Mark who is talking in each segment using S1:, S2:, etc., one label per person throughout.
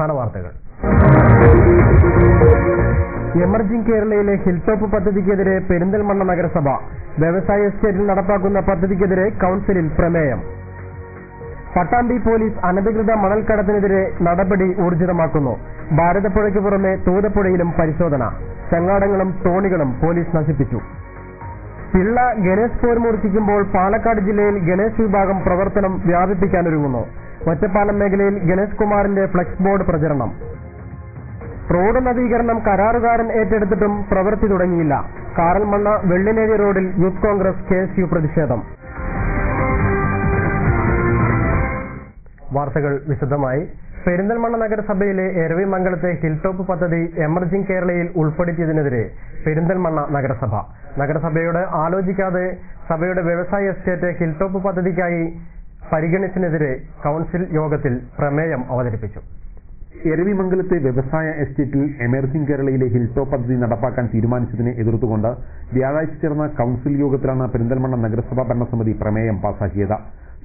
S1: പ്രധാന വാർത്തകൾ. Emerging കേരളയിലെ hill top പദ്ധതിക്കെതിരെ Perinthalmanna നഗരസഭ. വ്യവസായ എസ്റ്റേറ്റിൽ നടപ്പാക്കുന്ന പദ്ധതിക്കെതിരെ കൌൺസിലിൽ പ്രമേയം. പട്ടാമ്പി പോലീസ് അനധികൃത മണൽക്കടത്തിനെതിരെ നടപടി ഊർജിതമാക്കുന്നു. ഭാരതപ്പുഴയ്ക്ക് പുറമെ തൂതപ്പുഴയിലും പരിശോധന. ചങ്ങാടങ്ങളും തോണികളും പോലീസ് നശിപ്പിച്ചു. പിള്ള ഗണേശ് പോർമൂർത്തിക്കുമ്പോൾ പാലക്കാട് ജില്ലയിൽ ഗണേശ് വിഭാഗം പ്രവർത്തനം വ്യാപിപ്പിക്കാനൊരുങ്ങുന്നു. ഒറ്റപ്പാലം മേഖലയിൽ ഗണേഷ് കുമാറിന്റെ ഫ്ലക്സ് ബോർഡ് പ്രചരണം. റോഡ് നവീകരണം കരാറുകാരൻ ഏറ്റെടുത്തിട്ടും പ്രവൃത്തി തുടങ്ങിയില്ല. കാറൽമണ്ണ വെള്ളിനേഴി റോഡിൽ യൂത്ത് കോൺഗ്രസ് KSU പ്രതിഷേധം. വാർത്തകൾ വിശദമായി. പെരിന്തൽമണ്ണ നഗരസഭയിലെ എരവിമംഗലത്തെ ഹിൽ ടോപ്പ് പദ്ധതി എമർജിംഗ് കേരളയിൽ ഉൾപ്പെടുത്തിയതിനെതിരെ പെരിന്തൽമണ്ണ നഗരസഭയോട് ആലോചിക്കാതെ സഭയുടെ വ്യവസായ എസ്റ്റേറ്റ് ഹിൽ ടോപ്പ് പദ്ധതിക്കായി പരിഗണിച്ചതിനെതിരെ കൌൺസിൽ യോഗത്തിൽ പ്രമേയം അവതരിപ്പിച്ചു.
S2: എരവിമംഗലത്തെ വ്യവസായ എസ്റ്റേറ്റിൽ എമർജിംഗ് കേരളയിലെ ഹിൽ ടോപ്പ് പദ്ധതി നടപ്പാക്കാൻ തീരുമാനിച്ചതിനെ എതിർത്തുകൊണ്ട് വ്യാഴാഴ്ച ചേർന്ന കൌൺസിൽ യോഗത്തിലാണ് പെരിന്തൽമണ്ണ നഗരസഭാ ഭരണസമിതി പ്രമേയം പാസാക്കിയത്.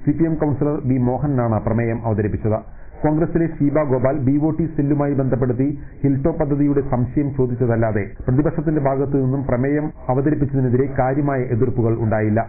S2: CPM councillor B. മോഹനാണ് പ്രമേയം അവതരിപ്പിച്ചത്. കോൺഗ്രസിലെ ഷീബ ഗോപാൽ BOT സെല്ലുമായി ബന്ധപ്പെടുത്തി ഹിൽ ടോപ്പ് പദ്ധതിയുടെ സംശയം ചോദിച്ചതല്ലാതെ പ്രതിപക്ഷത്തിന്റെ ഭാഗത്തു നിന്നും പ്രമേയം അവതരിപ്പിച്ചതിനെതിരെ കാര്യമായ എതിർപ്പുകൾ ഉണ്ടായില്ല.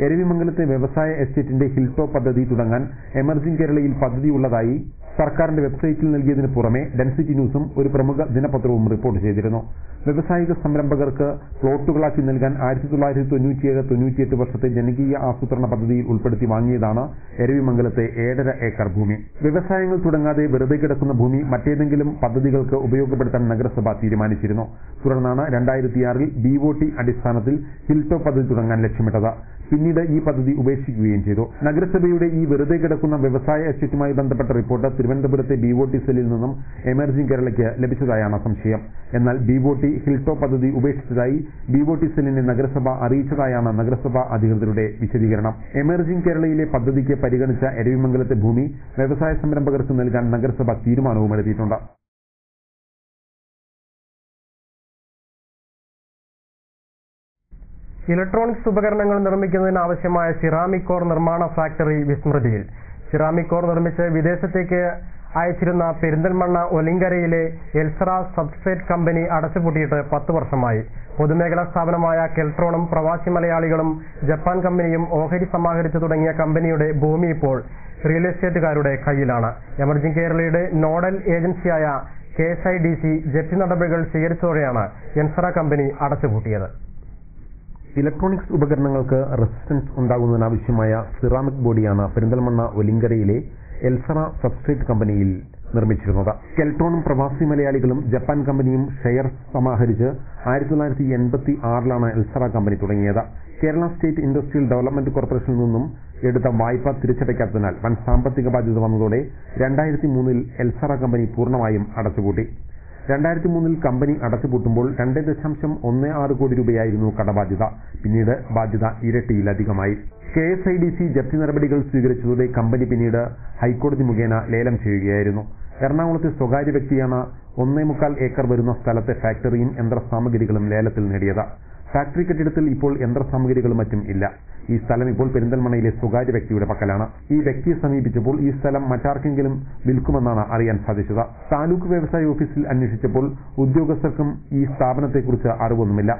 S2: എരവിമംഗലത്തെ വ്യവസായ എസ്റ്റേറ്റിന്റെ ഹിൽ ടോപ്പ് പദ്ധതി തുടങ്ങാൻ എമർജിംഗ് കേരളയിൽ പദ്ധതിയുള്ളതായി സർക്കാരിന്റെ വെബ്സൈറ്റിൽ നൽകിയതിനു പുറമെ ഡെൻസിറ്റി ന്യൂസും ഒരു പ്രമുഖ ദിനപത്രവും റിപ്പോർട്ട് ചെയ്തിരുന്നു. വ്യവസായിക സംരംഭകർക്ക് പ്ലോട്ടുകളാക്കി നൽകാൻ 1997-98 വർഷത്തെ ജനകീയ ആസൂത്രണ പദ്ധതിയിൽ ഉൾപ്പെടുത്തി വാങ്ങിയതാണ് എരവിമംഗലത്തെ 7.5 ഏക്കർ ഭൂമി. വ്യവസായങ്ങൾ തുടങ്ങാതെ വെറുതെ കിടക്കുന്ന ഭൂമി മറ്റേതെങ്കിലും പദ്ധതികൾക്ക് ഉപയോഗപ്പെടുത്താൻ നഗരസഭ തീരുമാനിച്ചിരുന്നു. തുടർന്നാണ് 2006-ൽ BOT അടിസ്ഥാനത്തിൽ ഹിൽ ടോപ്പ് പദ്ധതി തുടങ്ങാൻ ലക്ഷ്യമിട്ടത്. പിന്നീട് ഈ പദ്ധതി ഉപേക്ഷിക്കുകയും ചെയ്തു. നഗരസഭയുടെ ഈ വെറുതെ കിടക്കുന്ന വ്യവസായ എസ്റ്റേറ്റുമായി ബന്ധപ്പെട്ട റിപ്പോർട്ട് തിരുവനന്തപുരത്തെ BOT സെല്ലിൽ നിന്നും എമർജിംഗ് കേരളയ്ക്ക് ലഭിച്ചതായാണ് സംശയം. എന്നാൽ BOT ഹിൽ ടോപ്പ് പദ്ധതി ഉപേക്ഷിച്ചതായി BOT സെല്ലിനെ നഗരസഭ അറിയിച്ചതായാണ് നഗരസഭാ അധികൃതരുടെ വിശദീകരണം. എമർജിംഗ് കേരളയിലെ പദ്ധതിക്ക് പരിഗണിച്ച എരവിമംഗലത്തെ ഭൂമി വ്യവസായ സംരംഭകർക്ക് നൽകാൻ നഗരസഭ തീരുമാനവും എടുത്തിട്ടുണ്ട്.
S1: ഇലക്ട്രോണിക്സ് ഉപകരണങ്ങൾ നിർമ്മിക്കുന്നതിന് ആവശ്യമായ സിറാമിക് കോർ നിർമ്മാണ ഫാക്ടറി വിസ്മൃതിയിൽ. സിറാമിക് കോർ നിർമ്മിച്ച് വിദേശത്തേക്ക് അയച്ചിരുന്ന പെരിന്തൽമണ്ണ ഒലിങ്കരയിലെ എൽസറ സബ്സ്ട്രേറ്റ് കമ്പനി അടച്ചുപൂട്ടിയിട്ട് 10 വർഷമായി. പൊതുമേഖലാ സ്ഥാപനമായ കെൽട്രോണും പ്രവാസി മലയാളികളും ജപ്പാൻ കമ്പനിയും ഓഹരി സമാഹരിച്ചു തുടങ്ങിയ കമ്പനിയുടെ ഭൂമി ഇപ്പോൾ റിയൽ എസ്റ്റേറ്റുകാരുടെ കയ്യിലാണ്. എമർജിംഗ് കേരളയുടെ നോഡൽ ഏജൻസിയായ KSIDC ജപ്തി നടപടികൾ സ്വീകരിച്ചതോടെയാണ് എൽസറ കമ്പനി അടച്ചുപൂട്ടിയത്.
S2: ഇലക്ട്രോണിക്സ് ഉപകരണങ്ങൾക്ക് റെസിസ്റ്റൻസ് ഉണ്ടാകുന്നതിനാവശ്യമായ സിറാമിക് ബോഡിയാണ് പെരിന്തൽമണ്ണ ഒലിങ്കരയിലെ എൽസറ സബ്സ്ട്രേറ്റ് കമ്പനിയിൽ നിർമ്മിച്ചിരുന്നത്. കെൽട്രോണും പ്രവാസി മലയാളികളും ജപ്പാൻ കമ്പനിയും ഷെയർ സമാഹരിച്ച് 1986-ലാണ് എൽസറ കമ്പനി തുടങ്ങിയത്. കേരള സ്റ്റേറ്റ് ഇൻഡസ്ട്രിയൽ ഡെവലപ്മെന്റ് കോർപ്പറേഷനിൽ നിന്നും എടുത്ത വായ്പ തിരിച്ചടയ്ക്കാത്തതിനാൽ വൻ സാമ്പത്തിക ബാധ്യത വന്നതോടെ 2003-ൽ എൽസറ കമ്പനി പൂർണ്ണമായും അടച്ചുപൂട്ടി. 2003-ൽ കമ്പനി അടച്ചുപൂട്ടുമ്പോൾ 2.16 കോടി രൂപയായിരുന്നു കടബാധ്യത. പിന്നീട് ബാധ്യത ഇരട്ടിയിലധികമായി. KSIDC ജപ്തി നടപടികൾ സ്വീകരിച്ചതോടെ കമ്പനി പിന്നീട് ഹൈക്കോടതി മുഖേന ലേലം ചെയ്യുകയായിരുന്നു. എറണാകുളത്തെ സ്വകാര്യ വ്യക്തിയാണ് 1.25 ഏക്കർ വരുന്ന സ്ഥലത്തെ ഫാക്ടറിയും യന്ത്രസാമഗ്രികളും ലേലത്തിൽ നേടിയത്. ഫാക്ടറി കെട്ടിടത്തിൽ ഇപ്പോൾ യന്ത്രസാമഗ്രികളും മറ്റും ഇല്ല. ഈ സ്ഥലം ഇപ്പോൾ പെരിന്തൽമണ്ണയിലെ സ്വകാര്യ വ്യക്തിയുടെ പക്കലാണ്. ഈ വ്യക്തിയെ സമീപിച്ചപ്പോൾ ഈ സ്ഥലം മറ്റാർക്കെങ്കിലും വിൽക്കുമെന്നാണ് അറിയാൻ സാധിച്ചത്. താലൂക്ക് വ്യവസായ ഓഫീസിൽ അന്വേഷിച്ചപ്പോൾ ഉദ്യോഗസ്ഥർക്കും ഈ സ്ഥാപനത്തെക്കുറിച്ച് അറിവൊന്നുമില്ല.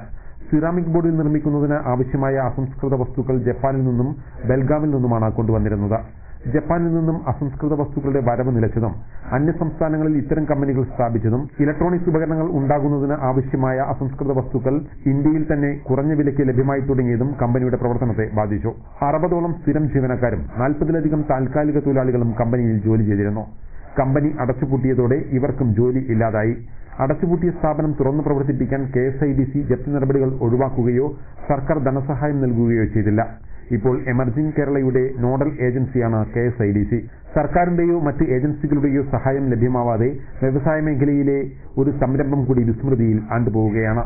S2: സിറാമിക് ബോർഡിൽ നിർമ്മിക്കുന്നതിന് ആവശ്യമായ അസംസ്കൃത വസ്തുക്കൾ ജപ്പാനിൽ നിന്നും ബെൽഗാമിൽ നിന്നുമാണ് കൊണ്ടുവന്നിരുന്നത്. ജപ്പാനിൽ നിന്നും അസംസ്കൃത വസ്തുക്കളുടെ വരവ് നിലച്ചതും അന്യസംസ്ഥാനങ്ങളിൽ ഇത്തരം കമ്പനികൾ സ്ഥാപിച്ചതും ഇലക്ട്രോണിക്സ് ഉപകരണങ്ങൾ ഉണ്ടാകുന്നതിന് ആവശ്യമായ അസംസ്കൃത വസ്തുക്കൾ ഇന്ത്യയിൽ തന്നെ കുറഞ്ഞ വിലയ്ക്ക് ലഭ്യമായി തുടങ്ങിയതും കമ്പനിയുടെ പ്രവർത്തനത്തെ ബാധിച്ചു. 60ഓളം സ്ഥിരം ജീവനക്കാരും 40-ലധികം താൽക്കാലിക തൊഴിലാളികളും കമ്പനിയിൽ ജോലി ചെയ്തിരുന്നു. കമ്പനി അടച്ചുപൂട്ടിയതോടെ ഇവർക്കും ജോലി ഇല്ലാതായി. അടച്ചുപൂട്ടിയ സ്ഥാപനം തുറന്നു പ്രവർത്തിപ്പിക്കാൻ KSIDC ജപ്തി നടപടികൾ ഒഴിവാക്കുകയോ സർക്കാർ ധനസഹായം നൽകുകയോ ചെയ്തില്ല. ഇപ്പോൾ എമർജിംഗ് കേരളയുടെ നോഡൽ ഏജൻസിയാണ് KSIDC. സർക്കാരിന്റെയോ മറ്റ് ഏജൻസികളുടെയോ സഹായം ലഭ്യമാവാതെ വ്യവസായ മേഖലയിലെ ഒരു സംരംഭം കൂടി വിസ്മൃതിയിൽ ആണ്ടുപോവുകയാണ്.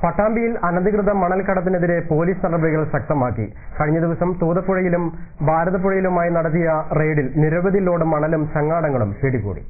S1: പട്ടാമ്പിയിൽ അനധികൃത മണൽക്കടത്തിനെതിരെ പോലീസ് നടപടികൾ ശക്തമാക്കി. കഴിഞ്ഞ ദിവസം തൂതപ്പുഴയിലും ഭാരതപ്പുഴയിലുമായി നടത്തിയ റെയ്ഡിൽ നിരവധി ലോഡ് മണലും ചങ്ങാടങ്ങളും പിടികൂടി.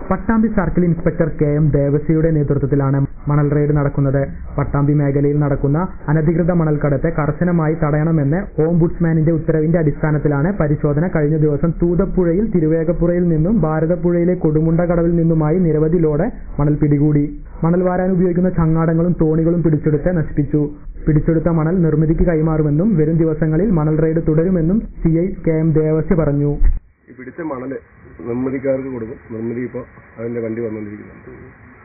S3: പട്ടാമ്പി സർക്കിൾ ഇൻസ്പെക്ടർ KM ദേവസിയുടെ നേതൃത്വത്തിലാണ് മണൽ റെയ്ഡ് നടക്കുന്നത്. പട്ടാമ്പി മേഖലയിൽ നടക്കുന്ന അനധികൃത മണൽക്കടത്ത് കർശനമായി തടയണമെന്ന് ഓംബുഡ്സ്മാന്റെ ഉത്തരവിന്റെ അടിസ്ഥാനത്തിലാണ് പരിശോധന. കഴിഞ്ഞ ദിവസം തൂതപ്പുഴയിൽ, തിരുവേഗപ്പുറയിൽ നിന്നും ഭാരതപ്പുഴയിലെ കൊടുമുണ്ട കടവിൽ നിന്നുമായി നിരവധി ലോഡ് മണൽ പിടികൂടി. മണൽ വാരാൻ ഉപയോഗിക്കുന്ന ചങ്ങാടങ്ങളും തോണികളും പിടിച്ചെടുത്ത് നശിപ്പിച്ചു. പിടിച്ചെടുത്ത മണൽ നിർമ്മിതിക്ക് കൈമാറുമെന്നും വരും ദിവസങ്ങളിൽ മണൽ റെയ്ഡ് തുടരുമെന്നും CI KM ദേവസി പറഞ്ഞു.
S4: പിടിച്ച മണല് നിർമ്മിതിക്കാർക്ക് കൊടുക്കും. നിർമ്മിതി ഇപ്പോൾ അതിന്റെ വണ്ടി വന്നുകൊണ്ടിരിക്കുന്നുണ്ട്.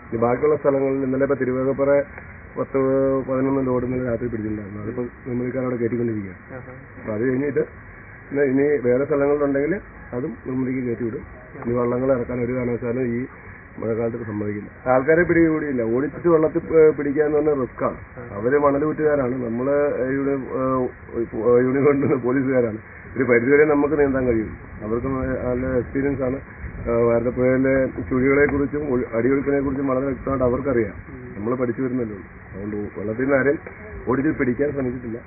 S4: ഇനി ബാക്കിയുള്ള സ്ഥലങ്ങളിൽ ഇന്നലെ ഇപ്പോൾ തിരുവേഗപ്പുറ 10-11 ലോഡ് ഇന്നലെ രാത്രി പിടിച്ചിട്ടുണ്ടായിരുന്നു. അതിപ്പോൾ നിർമ്മിതിക്കാരവിടെ കയറ്റിക്കൊണ്ടിരിക്കുകയാണ്. അപ്പോൾ അത് കഴിഞ്ഞിട്ട് ഇനി വേറെ സ്ഥലങ്ങളിലുണ്ടെങ്കിൽ അതും നിർമ്മിതിക്ക് കയറ്റിവിടും. ഇനി വള്ളങ്ങൾ ഇറക്കാൻ ഒരു കാരണവശാലും ഈ മഴക്കാലത്ത് സമ്മതിക്കില്ല. ആൾക്കാരെ പിടികൂടിയില്ല. ഓടിച്ചിട്ട് വെള്ളത്തിൽ പിടിക്കുക എന്ന് പറഞ്ഞാൽ റിസ്ക്കാണ്. അവര് മണൽ കുറ്റുകാരാണ്, നമ്മള് യൂണിവേഴ്സിറ്റി പോലീസുകാരാണ്. ഒരു പരിധിവരെ നമുക്ക് നീന്താൻ കഴിയും. അവർക്ക് നല്ല എക്സ്പീരിയൻസ് ആണ്. ഭാരതപ്പുഴയിലെ ചുഴികളെ കുറിച്ചും അടിയൊഴുക്കിനെ കുറിച്ചും വളരെ വ്യക്തമായിട്ട് അവർക്കറിയാം. നമ്മൾ പഠിച്ചു വരുന്നല്ലോ. അതുകൊണ്ട് വെള്ളത്തിൽ നിന്ന് ആരും ഓടിച്ച് പിടിക്കാൻ ശ്രമിച്ചിട്ടില്ല.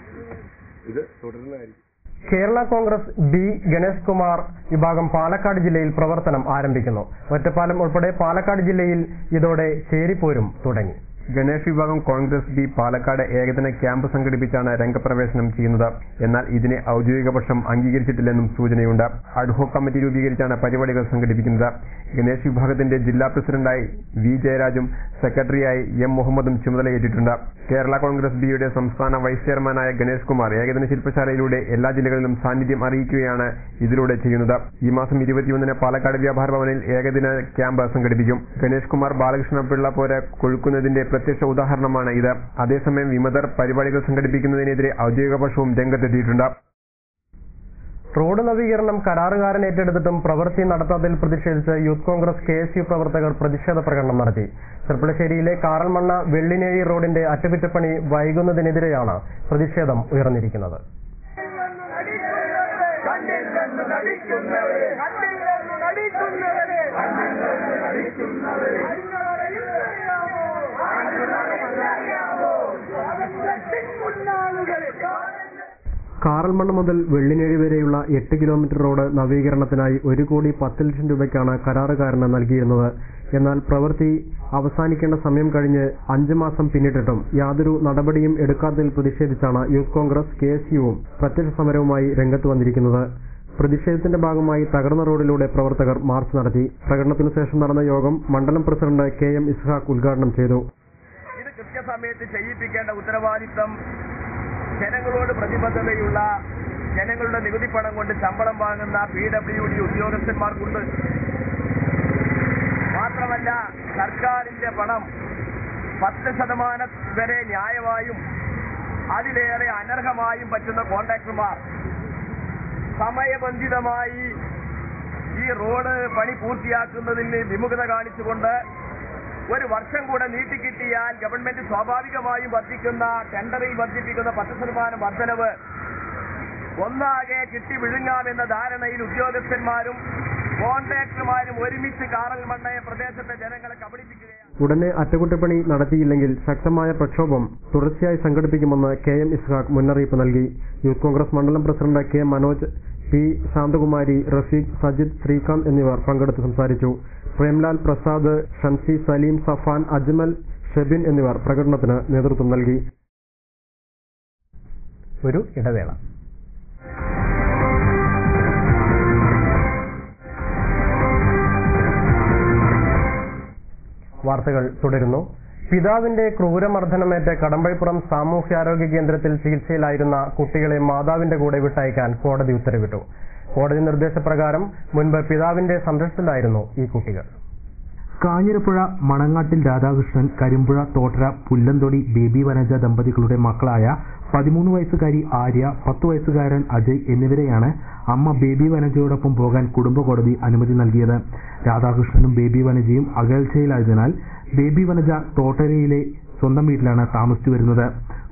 S4: ഇത് തുടരുന്നതായിരിക്കും.
S1: കേരള കോൺഗ്രസ് B ഗണേഷ് കുമാർ വിഭാഗം പാലക്കാട് ജില്ലയിൽ പ്രവർത്തനം ആരംഭിക്കുന്നു. ഒറ്റപ്പാലം ഉൾപ്പെടെ പാലക്കാട് ജില്ലയിൽ ഇതോടെ ചേരിപ്പോരും തുടങ്ങി.
S2: ഗണേഷ് വിഭാഗം കോൺഗ്രസ് B പാലക്കാട് ഏകദിന ക്യാമ്പ് സംഘടിപ്പിച്ചാണ് രംഗപ്രവേശനം ചെയ്യുന്നത്. എന്നാൽ ഇതിനെ ഔദ്യോഗിക പക്ഷം അംഗീകരിച്ചിട്ടില്ലെന്നും സൂചനയുണ്ട്. അഡ്ഹോക് കമ്മിറ്റി രൂപീകരിച്ചാണ് പരിപാടികൾ സംഘടിപ്പിക്കുന്നത്. ഗണേഷ് വിഭാഗത്തിന്റെ ജില്ലാ പ്രസിഡന്റായി V ജയരാജും സെക്രട്ടറിയായി M മുഹമ്മദും ചുമതലയേറ്റിട്ടുണ്ട്. കേരള കോൺഗ്രസ് Bയുടെ സംസ്ഥാന വൈസ് ചെയർമാനായ ഗണേഷ് കുമാർ ഏകദിന ശില്പശാലയിലൂടെ എല്ലാ ജില്ലകളിലും സാന്നിധ്യം അറിയിക്കുകയാണ് ഇതിലൂടെ ചെയ്യുന്നത്. ഈ മാസം 21-ന് പാലക്കാട് വ്യാപാര ഭവനിൽ ഏകദിന ക്യാമ്പ് സംഘടിപ്പിക്കും. ഗണേഷ് കുമാർ ബാലകൃഷ്ണപിള്ള പോലെ കൊഴുക്കുന്നതിന്റെ പ്രത്യക്ഷ ഉദാഹരണമാണ് ഇത്. അതേസമയം വിമതർ പരിപാടികൾ സംഘടിപ്പിക്കുന്നതിനെതിരെ ഔദ്യോഗിക പക്ഷവും രംഗത്തെത്തിയിട്ടുണ്ട്.
S1: റോഡ് നവീകരണം കരാറുകാരൻ ഏറ്റെടുത്തിട്ടും പ്രവൃത്തി നടത്താത്തതിൽ പ്രതിഷേധിച്ച് യൂത്ത് കോൺഗ്രസ് KSU പ്രവർത്തകർ പ്രതിഷേധ പ്രകടനം നടത്തി. ചെർപ്പളശ്ശേരിയിലെ കാറൽമണ്ണ വെള്ളിനേഴി റോഡിന്റെ അറ്റകുറ്റപ്പണി വൈകുന്നതിനെതിരെയാണ് പ്രതിഷേധം ഉയർന്നിരിക്കുന്നത്. കാറൽമണ്ണ മുതൽ വെള്ളിനേഴി വരെയുള്ള 8 കിലോമീറ്റർ റോഡ് നവീകരണത്തിനായി 1,10,00,000 രൂപയ്ക്കാണ് കരാറുകാരന് നൽകിയിരുന്നത്. എന്നാൽ പ്രവൃത്തി അവസാനിക്കേണ്ട സമയം കഴിഞ്ഞ് 5 മാസം പിന്നിട്ടിട്ടും യാതൊരു നടപടിയും എടുക്കാത്തതിൽ പ്രതിഷേധിച്ചാണ് യൂത്ത് കോൺഗ്രസ് KSUവും പ്രത്യക്ഷ സമരവുമായി രംഗത്ത് വന്നിരിക്കുന്നത്. പ്രതിഷേധത്തിന്റെ ഭാഗമായി തകർന്ന റോഡിലൂടെ പ്രവർത്തകർ മാർച്ച് നടത്തി. പ്രകടനത്തിനു ശേഷം നടന്ന യോഗം മണ്ഡലം പ്രസിഡന്റ് KM ഇസ്ഹാഖ് ഉദ്ഘാടനം ചെയ്തു.
S5: ഇത് കൃത്യസമയത്ത് ചെയ്യിപ്പിക്കേണ്ട ഉത്തരവാദിത്തം ജനങ്ങളോട് പ്രതിബദ്ധതയുള്ള, ജനങ്ങളുടെ നികുതി പണം കൊണ്ട് ശമ്പളം വാങ്ങുന്ന PWD ഉദ്യോഗസ്ഥന്മാർക്കുണ്ട്. മാത്രമല്ല, സർക്കാരിന്റെ പണം 10% വരെ ന്യായമായും അതിലേറെ അനർഹമായും പറ്റുന്ന കോൺട്രാക്ടർമാർ സമയബന്ധിതമായി ഈ റോഡ് പണി പൂർത്തിയാക്കുന്നതിന് വിമുഖത കാണിച്ചുകൊണ്ട് 1 വർഷം കൂടെ നീട്ടിക്കിട്ടിയാൽ ഗവൺമെന്റ് സ്വാഭാവികമായും വർദ്ധിക്കുന്ന ടെൻഡറിൽ വർദ്ധിപ്പിക്കുന്ന 10% വർധനവ് ഒന്നാകെ കിട്ടി വിഴുങ്ങാമെന്ന ധാരണയിൽ ഉദ്യോഗസ്ഥന്മാരും കോൺട്രാക്ടർമാരും ഒരുമിച്ച് കാറൽമണ്ണ പ്രദേശത്തെ ജനങ്ങളെ കബളിപ്പിക്കുകയാണ്.
S1: ഉടനെ അറ്റകുറ്റപ്പണി നടത്തിയില്ലെങ്കിൽ ശക്തമായ പ്രക്ഷോഭം തുടർച്ചയായി സംഘടിപ്പിക്കുമെന്ന് KM ഇസ്ഹാഖ് മുന്നറിയിപ്പ് നൽകി. യൂത്ത് കോൺഗ്രസ് മണ്ഡലം president K Manoj, P Shanthakumari, Rafeeq, Sajid, Srikanth എന്നിവർ പങ്കെടുത്ത് സംസാരിച്ചു. പ്രേംലാൽ, പ്രസാദ്, ഷൻസി, സലീം, സഫാൻ, അജ്മൽ, ഷെബിൻ എന്നിവർ പ്രകടനത്തിന് നേതൃത്വം നൽകി. ഒരു ഇടവേള. വാർത്തകൾ തുടരുന്നു. പിതാവിന്റെ ക്രൂരമർദ്ദനമേറ്റ് കടമ്പഴിപ്പുറം സാമൂഹ്യാരോഗ്യ കേന്ദ്രത്തിൽ ചികിത്സയിലായിരുന്ന കുട്ടികളെ മാതാവിന്റെ കൂടെ വിട്ടയക്കാൻ കോടതി ഉത്തരവിട്ടു. കോടതി നിർദ്ദേശപ്രകാരം മുൻപ് പിതാവിന്റെ സംരക്ഷണത്തിലായിരുന്നു ഈ കുട്ടികൾ.
S3: കാഞ്ഞിരപ്പുഴ മണങ്ങാട്ടിൽ രാധാകൃഷ്ണൻ, കരിമ്പുഴ തോട്ടര പുല്ലന്തൊടി ബേബി വനജ ദമ്പതികളുടെ മക്കളായ 13 വയസ്സുകാരി ആര്യ, 10 വയസ്സുകാരൻ അജയ് എന്നിവരെയാണ് അമ്മ ബേബി വനജയോടൊപ്പം പോകാൻ കുടുംബ കോടതി അനുമതി നൽകിയത്. രാധാകൃഷ്ണനും ബേബി വനജയും അകൽച്ചയിലായതിനാൽ ബേബി വനജ തോട്ടരയിലെ സ്വന്തം വീട്ടിലാണ് താമസിച്ചു വരുന്നത്.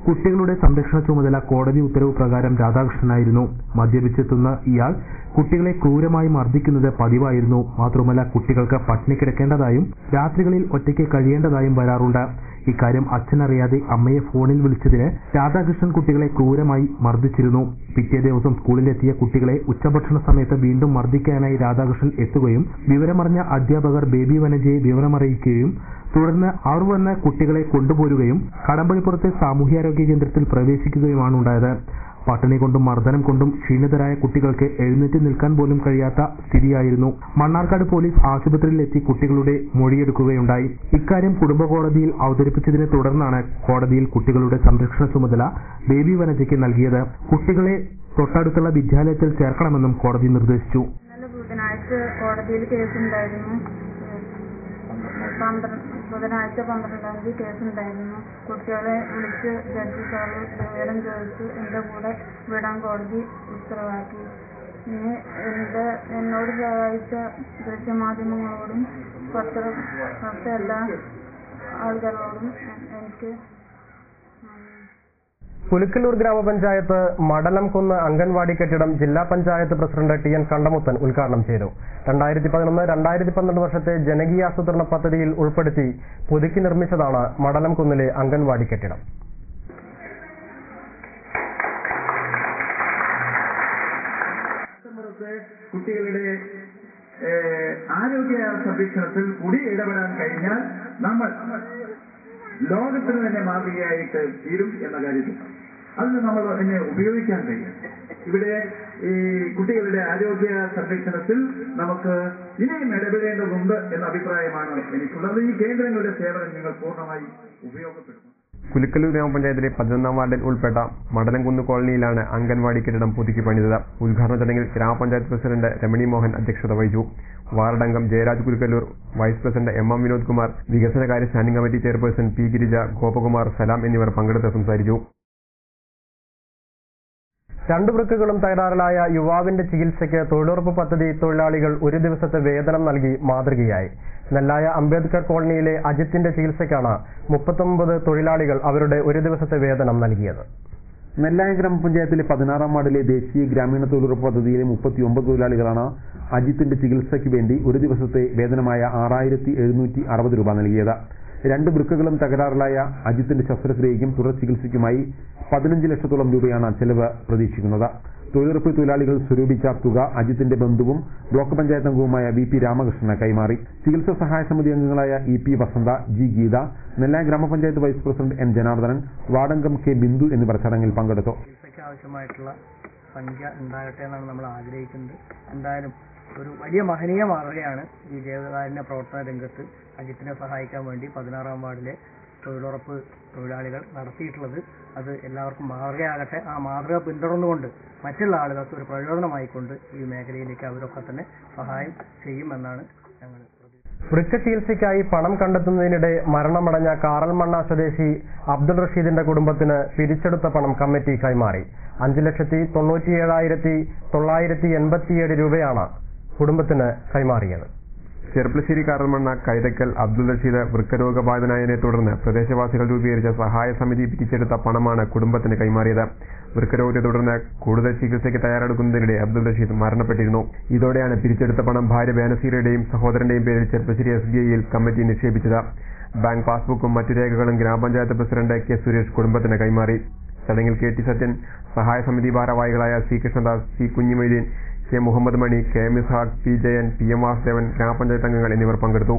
S3: കുട്ടികളുടെ സംരക്ഷണ ചുമതല കോടതി ഉത്തരവ് പ്രകാരം രാധാകൃഷ്ണനായിരുന്നു. മദ്യപിച്ചെത്തുന്ന ഇയാൾ കുട്ടികളെ ക്രൂരമായി മർദ്ദിക്കുന്നത് പതിവായിരുന്നു. മാത്രമല്ല, കുട്ടികൾക്ക് പട്ടിണി കിടക്കേണ്ടതായും രാത്രികളിൽ ഒറ്റയ്ക്ക് കഴിയേണ്ടതായും വരാറുണ്ട്. ഇക്കാര്യം അച്ഛനറിയാതെ അമ്മയെ ഫോണിൽ വിളിച്ചതിന് രാധാകൃഷ്ണൻ കുട്ടികളെ ക്രൂരമായി മർദ്ദിച്ചിരുന്നു. പിറ്റേ ദിവസം സ്കൂളിലെത്തിയ കുട്ടികളെ ഉച്ചഭക്ഷണ സമയത്ത് വീണ്ടും മർദ്ദിക്കാനായി രാധാകൃഷ്ണൻ എത്തുകയും വിവരമറിഞ്ഞ അധ്യാപകർ ബേബി വനജയെ വിവരമറിയിക്കുകയും തുടർന്ന് അവർ വന്ന് കുട്ടികളെ കൊണ്ടുപോരുകയും കടമ്പഴിപ്പുറത്തെ സാമൂഹ്യാരോഗ്യ കേന്ദ്രത്തിൽ പ്രവേശിക്കുകയുമാണ് ഉണ്ടായത്. പട്ടിണി കൊണ്ടും മർദ്ദനം കൊണ്ടും ക്ഷീണിതരായ കുട്ടികൾക്ക് എഴുന്നേറ്റ് നിൽക്കാൻ പോലും കഴിയാത്ത സ്ഥിതിയായിരുന്നു. മണ്ണാർക്കാട് പോലീസ് ആശുപത്രിയിലെത്തി കുട്ടികളുടെ മൊഴിയെടുക്കുകയുണ്ടായി. ഇക്കാര്യം കുടുംബ കോടതിയിൽ അവതരിപ്പിച്ചതിനെ തുടർന്നാണ് കോടതിയിൽ കുട്ടികളുടെ സംരക്ഷണ ചുമതല ബേബി വനജയ്ക്ക് നൽകിയത്. കുട്ടികളെ തൊട്ടടുത്തുള്ള വിദ്യാലയത്തിൽ ചേർക്കണമെന്നും കോടതി നിർദ്ദേശിച്ചു.
S6: ബുധനാഴ്ച കോടതിയിൽ കേസുണ്ടായിരുന്നു. ബുധനാഴ്ച 12-ാം തീയതി കേസുണ്ടായിരുന്നു. കുട്ടികളെ വിളിച്ച് ജഡ്ജി സാറ് വിവരം ചോദിച്ചു എന്റെ കൂടെ വിടാൻ കോടതി ഉത്തരവാക്കി. ഇനി എന്നോട് സഹായിച്ച ദൃശ്യമാധ്യമങ്ങളോടും മറ്റ എല്ലാ ആളുകളോടും എനിക്ക്
S1: പുലിക്കല്ലൂർ ഗ്രാമപഞ്ചായത്ത് മടലംകുന്ന് അംഗൻവാടി കെട്ടിടം ജില്ലാ പഞ്ചായത്ത് പ്രസിഡന്റ് ടി.എൻ. കണ്ടമുത്തൻ ഉദ്ഘാടനം ചെയ്തു. 2011-2012 വർഷത്തെ ജനകീയാസൂത്രണ പദ്ധതിയിൽ ഉൾപ്പെടുത്തി പുതുക്കി നിർമ്മിച്ചതാണ് മടലംകുന്നിലെ അംഗൻവാടി കെട്ടിടം.
S7: കുട്ടികളുടെ ആരോഗ്യ സംരക്ഷണത്തിൽ കൂടി ഇടപെടാൻ കഴിഞ്ഞാൽ നമ്മൾ ലോകത്തിന് തന്നെ മാതൃകയായിട്ട് തീരും എന്ന കാര്യത്തിൽ അതിന് നമ്മൾ എന്നെ ഉപയോഗിക്കാൻ കഴിയും. ഇവിടെ ഈ കുട്ടികളുടെ ആരോഗ്യ സംരക്ഷണത്തിൽ നമുക്ക് ഇനിയും ഇടപെടേണ്ടതുണ്ട് എന്ന അഭിപ്രായമാണ് എനിക്കുള്ളത്. ഈ കേന്ദ്രങ്ങളുടെ സേവനം നിങ്ങൾ പൂർണ്ണമായി ഉപയോഗപ്പെടുത്തും.
S2: പുലിക്കല്ലൂർ ഗ്രാമപഞ്ചായത്തിലെ 11-ാം വാർഡിൽ ഉൾപ്പെട്ട മടലംകുന്ന് കോളനിയിലാണ് അംഗൻവാടി കെട്ടിടം പുതുക്കി പണിതത്. ഉദ്ഘാടന ചടങ്ങിൽ ഗ്രാമപഞ്ചായത്ത് പ്രസിഡന്റ് രമണി മോഹൻ അധ്യക്ഷത വഹിച്ചു. വാർഡംഗം Jayaraj Pulikkalloor, vice president M. Vinod Kumar, വികസനകാര്യ standing committee chairperson P. Girija, Gopakumar, Salam എന്നിവർ പങ്കെടുത്ത് സംസാരിച്ചു.
S1: 2 വൃക്കകളും തകരാറിലായ യുവാവിന്റെ ചികിത്സയ്ക്ക് തൊഴിലുറപ്പ് പദ്ധതി തൊഴിലാളികൾ ഒരു ദിവസത്തെ വേതനം നൽകി മാതൃകയായി. നെല്ലായ അംബേദ്കർ കോളനിയിലെ അജിത്തിന്റെ ചികിത്സയ്ക്കാണ് 39 തൊഴിലാളികൾ അവരുടെ ഒരു ദിവസത്തെ വേതനം നൽകിയത്.
S2: നെല്ലായ ഗ്രാമപഞ്ചായത്തിലെ 16-ാം വാർഡിലെ ദേശീയ ഗ്രാമീണ തൊഴിലുറപ്പ് പദ്ധതിയിലെ 39 തൊഴിലാളികളാണ് അജിത്തിന്റെ ചികിത്സയ്ക്ക് വേണ്ടി ഒരു ദിവസത്തെ വേതനമായ 6,760 രൂപ നൽകിയത്. 2 വൃക്കകളും തകരാറിലായ അജിത്തിന്റെ ശസ്ത്രക്രിയയ്ക്കും തുടർ ചികിത്സയ്ക്കുമായി 15 ലക്ഷത്തോളം രൂപയാണ് ചെലവ് പ്രതീക്ഷിക്കുന്നത്. തൊഴിലുറപ്പ് തൊഴിലാളികൾ സ്വരൂപിച്ച തുക അജിത്തിന്റെ ബന്ധുവും ബ്ലോക്ക് പഞ്ചായത്ത് അംഗവുമായ വി.പി. രാമകൃഷ്ണന് കൈമാറി. ചികിത്സാ സഹായ സമിതി അംഗങ്ങളായ E P. Vasantha, G. Geetha, Nellaya grama panchayat vice president N. Janardhanan, വാർഡംഗം കെ. ബിന്ദു എന്നിവർ ചടങ്ങിൽ പങ്കെടുത്തു.
S8: ചികിത്സയ്ക്ക് ആവശ്യമായിട്ടുള്ള സംഖ്യ ഉണ്ടാകട്ടെ എന്നാണ് നമ്മൾ ആഗ്രഹിക്കുന്നത്. എന്തായാലും ഒരു വലിയ മഹനീയ മാതൃകയാണ് ഈ ജീവകാരുണ്യ പ്രവർത്തന രംഗത്ത് അജിത്തിനെ സഹായിക്കാൻ വേണ്ടി 16-ാം വാർഡിലെ തൊഴിലുറപ്പ് തൊഴിലാളികൾ നടത്തിയിട്ടുള്ളത്. അത് എല്ലാവർക്കും മാതൃകയാകട്ടെ. ആ മാതൃക പിന്തുടർന്നുകൊണ്ട് മറ്റുള്ള ആളുകൾക്ക് ഒരു പ്രചോദനമായിക്കൊണ്ട് ഈ മേഖലയിലേക്ക് അവരൊക്കെ തന്നെ സഹായം ചെയ്യുമെന്നാണ് ഞങ്ങൾ പ്രതീക്ഷിക്കുന്നത്.
S1: വൃക്ക ചികിത്സയ്ക്കായി പണം കണ്ടെത്തുന്നതിനിടെ മരണമടഞ്ഞ കാറൽമണ്ണ സ്വദേശി അബ്ദുൾ റഷീദിന്റെ കുടുംബത്തിന് പിരിച്ചെടുത്ത പണം കമ്മിറ്റി കൈമാറി. 5,97,987 രൂപയാണ് കുടുംബത്തിന് കൈമാറിയത്.
S2: ചെർപ്പളശ്ശേരി കാറൽമണ്ണ കൈതക്കൽ അബ്ദുൾ റഷീദ് വൃക്കരോഗബാധിതനായതിനെ തുടർന്ന് പ്രദേശവാസികൾ രൂപീകരിച്ച സഹായ സമിതി പിരിച്ചെടുത്ത പണമാണ് കുടുംബത്തിന് കൈമാറിയത്. വൃക്കരോഗത്തെ തുടർന്ന് കൂടുതൽ ചികിത്സയ്ക്ക് തയ്യാറെടുക്കുന്നതിനിടെ അബ്ദുൾ റഷീദ് മരണപ്പെട്ടിരുന്നു. ഇതോടെയാണ് പിരിച്ചെടുത്ത പണം ഭാര്യ ബേനസീറയുടെയും സഹോദരന്റെയും പേരിൽ ചെർപ്പശ്ശേരി SBIയിൽ കമ്മിറ്റി നിക്ഷേപിച്ചത്. ബാങ്ക് പാസ്ബുക്കും മറ്റു രേഖകളും ഗ്രാമപഞ്ചായത്ത് പ്രസിഡന്റ് കെ. സുരേഷ് കുടുംബത്തിന് കൈമാറി. ചടങ്ങിൽ കെ. ടി. സത്യൻ, സഹായ സമിതി ഭാരവാഹികളായ C. Krishnadas, C. Kunhimoideen, K. Muhammad Mani, K. M. Ishaq, P. Jayan, P. M. Vasudevan, grama panchayat അംഗങ്ങൾ എന്നിവർ പങ്കെടുത്തു.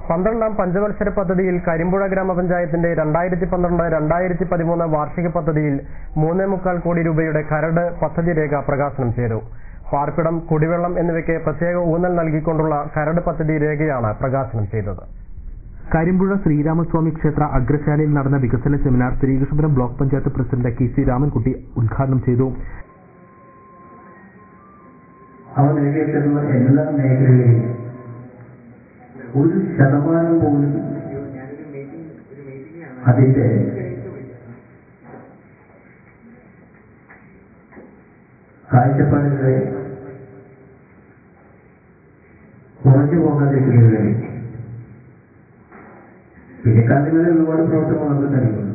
S1: 12-ാം പഞ്ചവത്സര പദ്ധതിയിൽ കരിമ്പുഴ ഗ്രാമപഞ്ചായത്തിന്റെ 2012-2013 വാർഷിക പദ്ധതിയിൽ 3.25 കോടി രൂപയുടെ കരട് പദ്ധതി രേഖ പ്രകാശനം ചെയ്തു. പാർപ്പിടം, കുടിവെള്ളം എന്നിവയ്ക്ക് പ്രത്യേക ഊന്നൽ നൽകിക്കൊണ്ടുള്ള കരട് പദ്ധതി രേഖയാണ് പ്രകാശനം ചെയ്തത്.
S3: കരിമ്പുഴ ശ്രീരാമസ്വാമി ക്ഷേത്ര അഗ്രശാലയിൽ നടന്ന വികസന seminar Sreekrishnapuram block panchayat president K. C. Ramankutty ഉദ്ഘാടനം ചെയ്തു.
S9: അവ നേടിയെത്തുന്ന എല്ലാ മേഖലകളിലും 1% പോലും അതിന്റെ കാഴ്ചപ്പാടുകളെ കുറഞ്ഞു പോകാതിരിക്കുന്നതിന് വേണ്ടി പിന്നെ കണ്ടുകളിൽ ഒരുപാട് പ്രവർത്തനങ്ങൾ നമുക്ക് നൽകുന്നു.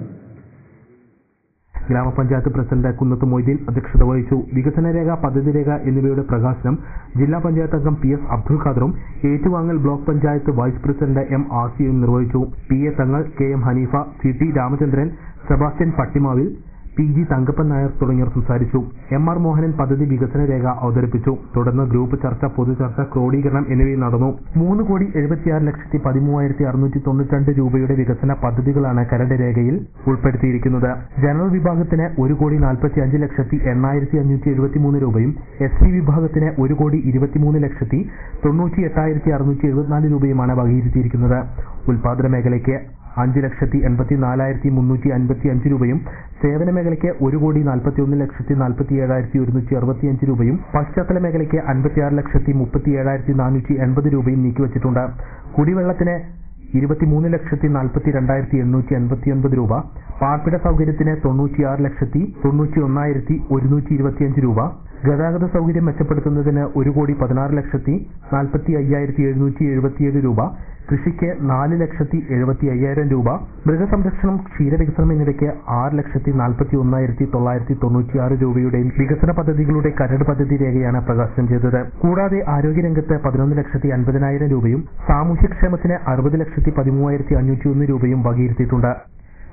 S3: ഗ്രാമപഞ്ചായത്ത് പ്രസിഡന്റ് കുന്നത്ത് മൊയ്തീൻ അധ്യക്ഷത വഹിച്ചു. വികസന രേഖ, പദ്ധതി രേഖ എന്നിവയുടെ പ്രകാശനം ജില്ലാ പഞ്ചായത്ത് അംഗം PS അബ്ദുൽ ഖാദറും ഏറ്റുവാങ്ങൽ block panchayat vice president M ആസിയയും നിർവഹിച്ചു. PA Thangal, KM Haneefa, CT Ramachandran, Sebastian Pattimavil, PG Thankappan Nair തുടങ്ങിയവർ സംസാരിച്ചു. MR മോഹനൻ പദ്ധതി വികസന രേഖ അവതരിപ്പിച്ചു. തുടർന്ന് ഗ്രൂപ്പ് ചർച്ച, പൊതുചർച്ച, ക്രോഡീകരണം എന്നിവയും നടന്നു. 3,76,13,692 രൂപയുടെ വികസന പദ്ധതികളാണ് കരട് രേഖയിൽ ഉൾപ്പെടുത്തിയിരിക്കുന്നത്. ജനറൽ വിഭാഗത്തിന് 1,40,8,573 രൂപയും SC വിഭാഗത്തിന് 1,23,98,674 രൂപയുമാണ് വകയിരുത്തിയിരിക്കുന്നത്. ഉൽപാദന മേഖലയ്ക്ക് 5,84,355 രൂപയും സേവന മേഖലയ്ക്ക് 1,41,47,165 രൂപയും പശ്ചാത്തല മേഖലയ്ക്ക് 56,37,480 രൂപയും നീക്കിവച്ചിട്ടുണ്ട്. കുടിവെള്ളത്തിന് 23,42,889 രൂപ, പാർപ്പിട സൗകര്യത്തിന് 96,91,125 രൂപ, ഗതാഗത സൗകര്യം മെച്ചപ്പെടുത്തുന്നതിന് 1,16,45,777 രൂപ, കൃഷിക്ക് 4,75,000 രൂപ, മൃഗസംരക്ഷണം, ക്ഷീരവികസനം എന്നിവയ്ക്ക് 6,41,996 രൂപയുടെയും വികസന പദ്ധതികളുടെ കരട് പദ്ധതി രേഖയാണ് പ്രകാശനം ചെയ്തത്. കൂടാതെ ആരോഗ്യരംഗത്ത് 11,50,000 രൂപയും സാമൂഹ്യക്ഷേമത്തിന് 60,13,501 രൂപയും വകയിരുത്തിയിട്ടുണ്ട്.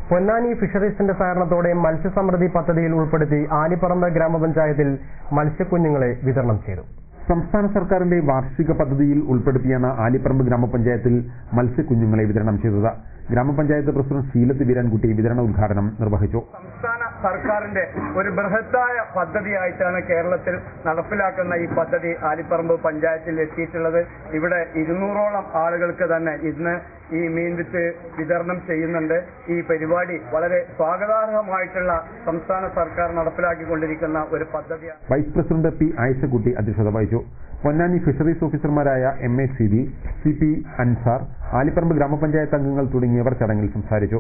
S1: പൊന്നാനി ഫിഷറീസിന്റെ സഹകരണത്തോടെ മത്സ്യസമൃദ്ധി പദ്ധതിയിൽ ഉൾപ്പെടുത്തി ആലിപ്പറമ്പ് ഗ്രാമപഞ്ചായത്തിൽ മത്സ്യക്കുഞ്ഞുങ്ങളെ വിതരണം ചെയ്തു.
S2: സംസ്ഥാന സർക്കാരിന്റെ വാർഷിക പദ്ധതിയിൽ ഉൾപ്പെടുത്തിയാണ് ആലിപ്പറമ്പ് ഗ്രാമപഞ്ചായത്തിൽ മത്സ്യക്കുഞ്ഞുങ്ങളെ വിതരണം ചെയ്തത്. ഗ്രാമപഞ്ചായത്ത് പ്രസിഡന്റ് ശീലത്ത് വീരാൻകുട്ടി വിതരണ ഉദ്ഘാടനം നിർവഹിച്ചു.
S5: സംസ്ഥാന സർക്കാരിന്റെ ഒരു ബൃഹത്തായ പദ്ധതിയായിട്ടാണ് കേരളത്തിൽ നടപ്പിലാക്കുന്ന ഈ പദ്ധതി ആലിപ്പറമ്പ് പഞ്ചായത്തിൽ എത്തിയിട്ടുള്ളത്. ഇവിടെ 200ഓളം ആളുകൾക്ക് തന്നെ ഇന്ന് ഈ മീൻവിത്ത് വിതരണം ചെയ്യുന്നുണ്ട്. ഈ പരിപാടി വളരെ സ്വാഗതാർഹമായിട്ടുള്ള സംസ്ഥാന സർക്കാർ നടപ്പിലാക്കിക്കൊണ്ടിരിക്കുന്ന ഒരു പദ്ധതിയാണ്.
S2: വൈസ് പ്രസിഡന്റ് P ആയിഷക്കുട്ടി അധ്യക്ഷത വഹിച്ചു. പൊന്നാനി ഫിഷറീസ് ഓഫീസർമാരായ MA സിബി, CP അൻസാർ, ആലിപ്പറമ്പ് ഗ്രാമപഞ്ചായത്ത് അംഗങ്ങൾ തുടങ്ങിയവർ ചടങ്ങിൽ സംസാരിച്ചു.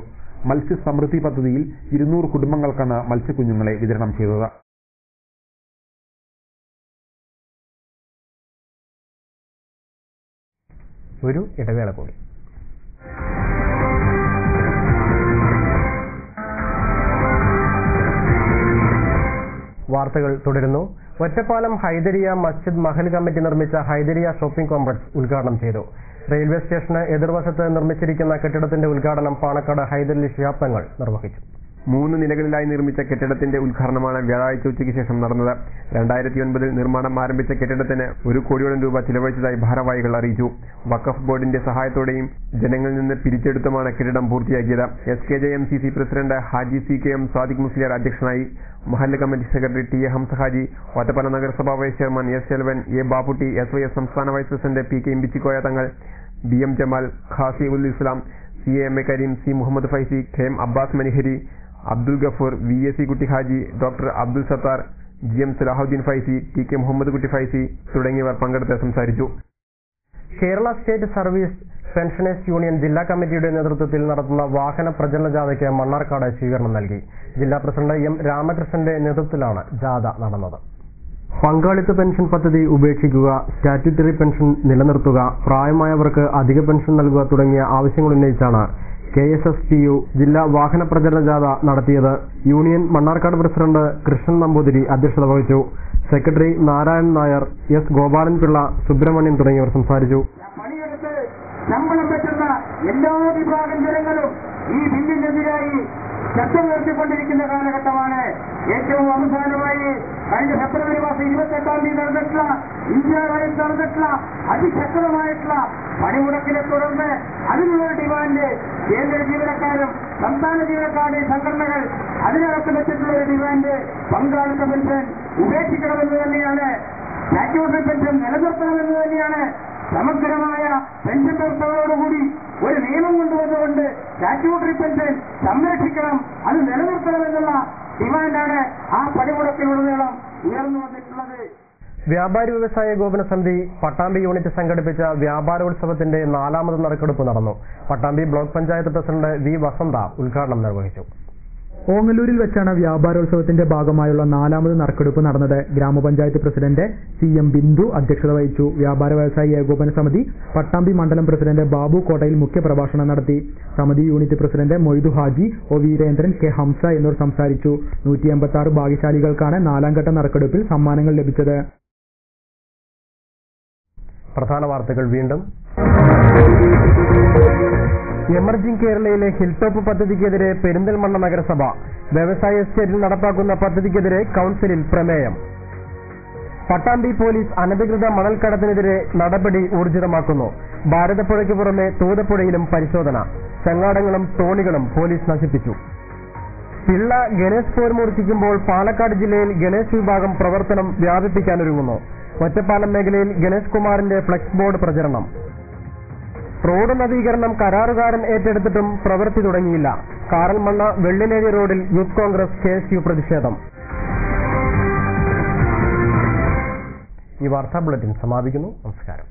S2: മത്സ്യസമൃദ്ധി പദ്ധതിയിൽ 200 കുടുംബങ്ങൾക്കാണ് മത്സ്യക്കുഞ്ഞുങ്ങളെ വിതരണം ചെയ്തത്.
S1: ഒരു ഇടവേള കൂടി. വാർത്തകൾ തുടരുന്നു. ഒറ്റപ്പാലം ഹൈദരിയ മസ്ജിദ് മഹൽ കമ്മിറ്റി നിർമ്മിച്ച ഹൈദരിയ ഷോപ്പിംഗ് കോംപ്ലക്സ് ഉദ്ഘാടനം ചെയ്തു. റെയിൽവേ സ്റ്റേഷന് എതിർവശത്ത് നിർമ്മിച്ചിരിക്കുന്ന കെട്ടിടത്തിന്റെ ഉദ്ഘാടനം പാണക്കാട് ഹൈദരലി ശിഹാബ് തങ്ങൾ നിർവഹിച്ചു.
S10: 3 നിലകളിലായി നിർമ്മിച്ച കെട്ടിടത്തിന്റെ ഉദ്ഘാടനമാണ് വ്യാഴാഴ്ച ഉച്ചയ്ക്ക് ശേഷം നടന്നത്. 2009 നിർമ്മാണം ആരംഭിച്ച കെട്ടിടത്തിന് 1 കോടിയോളം രൂപ ചിലവഴിച്ചതായി ഭാരവാഹികൾ അറിയിച്ചു. വഖഫ് ബോർഡിന്റെ സഹായത്തോടെയും ജനങ്ങളിൽ നിന്ന് പിരിച്ചെടുത്തുമാണ് കെട്ടിടം പൂർത്തിയാക്കിയത്. SKJMCC president Haji CKM Sadiq Musliyar അധ്യക്ഷനായി. മഹല്ല് committee secretary TA Hamza Haji, Ottapalam നഗരസഭാ vice chairman S Chelavan, A Bapputty, SYS സംസ്ഥാന vice president PK Imbichikoya Thangal, BM Jamal, Qasi ul Islam, CA Kareem, C Muhammad Faizy, KM Abbas Manihari, Abdul Gafoor, VAC Kutty Haji, doctor Abdul Sathar, GM Salahuddin Faizy, TK Muhammad Kutty Faizy തുടങ്ങിയവർ പങ്കെടുത്ത് സംസാരിച്ചു.
S1: Kerala state service pensioners union ജില്ലാ കമ്മിറ്റിയുടെ നേതൃത്വത്തിൽ നടത്തുന്ന വാഹന പ്രചരണ ജാഥയ്ക്ക് മണ്ണാർക്കാട് സ്വീകരണം നൽകി. ജില്ലാ പ്രസിഡന്റ് M രാമകൃഷ്ണന്റെ നേതൃത്വത്തിലാണ് ജാഥ നടന്നത്. പങ്കാളിത്ത പെൻഷൻ പദ്ധതി ഉപേക്ഷിക്കുക, സ്റ്റാറ്റ്യൂട്ടറി പെൻഷൻ നിലനിർത്തുക, പ്രായമായവർക്ക് അധിക പെൻഷൻ നൽകുക തുടങ്ങിയ ആവശ്യങ്ങൾ ഉന്നയിച്ചാണ് KSSTU ജില്ലാ വാഹന പ്രചരണ ജാഥ നടത്തിയത്. യൂണിയൻ മണ്ണാർക്കാട് പ്രസിഡന്റ് കൃഷ്ണൻ നമ്പൂതിരി അധ്യക്ഷത വഹിച്ചു. സെക്രട്ടറി നാരായണൻ നായർ, S ഗോപാലൻപിള്ള, സുബ്രഹ്മണ്യൻ തുടങ്ങിയവർ സംസാരിച്ചു.
S11: ശമ്പളം പറ്റുന്ന എല്ലാ വിഭാഗം ജനങ്ങളും ഈ ബില്ലിനെതിരായി ശബ്ദമുയർത്തിക്കൊണ്ടിരിക്കുന്ന കാലഘട്ടമാണ്. ഏറ്റവും അവസാനമായി കഴിഞ്ഞ ഫെബ്രുവരി മാസം 28-ാം തീയതി നടന്നിട്ടുള്ള ഇന്ത്യ റൈസ് നടന്നിട്ടുള്ള അതിശക്തമായിട്ടുള്ള പണിമുടക്കിനെ തുടർന്ന് അതിനുള്ള ഡിമാൻഡ് കേന്ദ്ര ജീവനക്കാരും സംസ്ഥാന ജീവനക്കാരുടെയും സംഘടനകൾ അതിനകത്ത് വെച്ചിട്ടുള്ള ഒരു ഡിമാൻഡ് പങ്കാളിത്ത പെൻഷൻ ഉപേക്ഷിക്കണമെന്ന് തന്നെയാണ്, സ്റ്റാറ്റ്യൂട്ടറി പെൻഷൻ നിലനിർത്തണമെന്ന് തന്നെയാണ്. സമഗ്രമായ പെൻഷൻ വ്യവസ്ഥകളോടുകൂടി ഒരു നിയമം കൊണ്ടുവന്നുകൊണ്ട് സ്റ്റാറ്റ്യൂട്ടറി പെൻഷൻ സംരക്ഷിക്കണം, അത് നിലനിർത്തണമെന്നുള്ള ഡിമാൻഡാണ് ആ പണിമുടക്കിലുടനീളം ഉയർന്നു വന്നിട്ടുള്ളത്.
S1: വ്യാപാരി വ്യവസായ ഏകോപന സമിതി പട്ടാമ്പി യൂണിറ്റ് സംഘടിപ്പിച്ച വ്യാപാരോത്സവത്തിന്റെ 4ാമത് നറുക്കെടുപ്പ് നടന്നു. Pattambi block panchayat president V വസന്ത ഉദ്ഘാടനം നിർവഹിച്ചു.
S3: ഓങ്ങല്ലൂരിൽ വെച്ചാണ് വ്യാപാരോത്സവത്തിന്റെ ഭാഗമായുള്ള 4ാമത് നറുക്കെടുപ്പ് നടന്നത്. ഗ്രാമപഞ്ചായത്ത് പ്രസിഡന്റ് CM ബിന്ദു അധ്യക്ഷത വഹിച്ചു. വ്യാപാര വ്യവസായി ഏകോപന സമിതി പട്ടാമ്പി മണ്ഡലം പ്രസിഡന്റ് ബാബു കോട്ടയിൽ മുഖ്യപ്രഭാഷണം നടത്തി. സമിതി unit president Moidu Haji, O Veerendran, K Hamsa എന്നിവർ സംസാരിച്ചു. 186 ഭാഗ്യശാലികൾക്കാണ് 4ാം ഘട്ട നറുക്കെടുപ്പിൽ സമ്മാനങ്ങൾ ലഭിച്ചത്.
S1: പ്രധാന വാർത്തകൾ വീണ്ടും. എമർജിംഗ് കേരളയിലെ ഹിൽ ടോപ്പ് പദ്ധതിക്കെതിരെ പെരിന്തൽമണ്ണ നഗരസഭ. വ്യവസായ എസ്റ്റേറ്റിൽ നടപ്പാക്കുന്ന പദ്ധതിക്കെതിരെ കൌൺസിലിൽ പ്രമേയം. പട്ടാമ്പി പോലീസ് അനധികൃത മണൽക്കടത്തിനെതിരെ നടപടി ഊർജിതമാക്കുന്നു. ഭാരതപ്പുഴയ്ക്ക് പുറമെ തൂതപ്പുഴയിലും പരിശോധന. ചങ്ങാടങ്ങളും തോണികളും പോലീസ് നശിപ്പിച്ചു. പിള്ള ഗണേശ് പോർമൂർത്തിക്കുമ്പോൾ പാലക്കാട് ജില്ലയിൽ ഗണേശ് വിഭാഗം പ്രവർത്തനം വ്യാപിപ്പിക്കാനൊരുങ്ങുന്നു. ഒറ്റപ്പാലം മേഖലയിൽ ഗണേഷ് കുമാറിന്റെ ഫ്ലെക്സ് ബോർഡ് പ്രചരണം. റോഡ് നവീകരണം കരാറുകാരൻ ഏറ്റെടുത്തിട്ടും പ്രവൃത്തി തുടങ്ങിയില്ല. കാറൽമണ്ണ വെള്ളിനേഴി റോഡിൽ യൂത്ത് കോൺഗ്രസ് KSU പ്രതിഷേധം. ഈ വാർത്താ ബുള്ളറ്റിൻ സമാപിക്കുന്നു. നമസ്കാരം.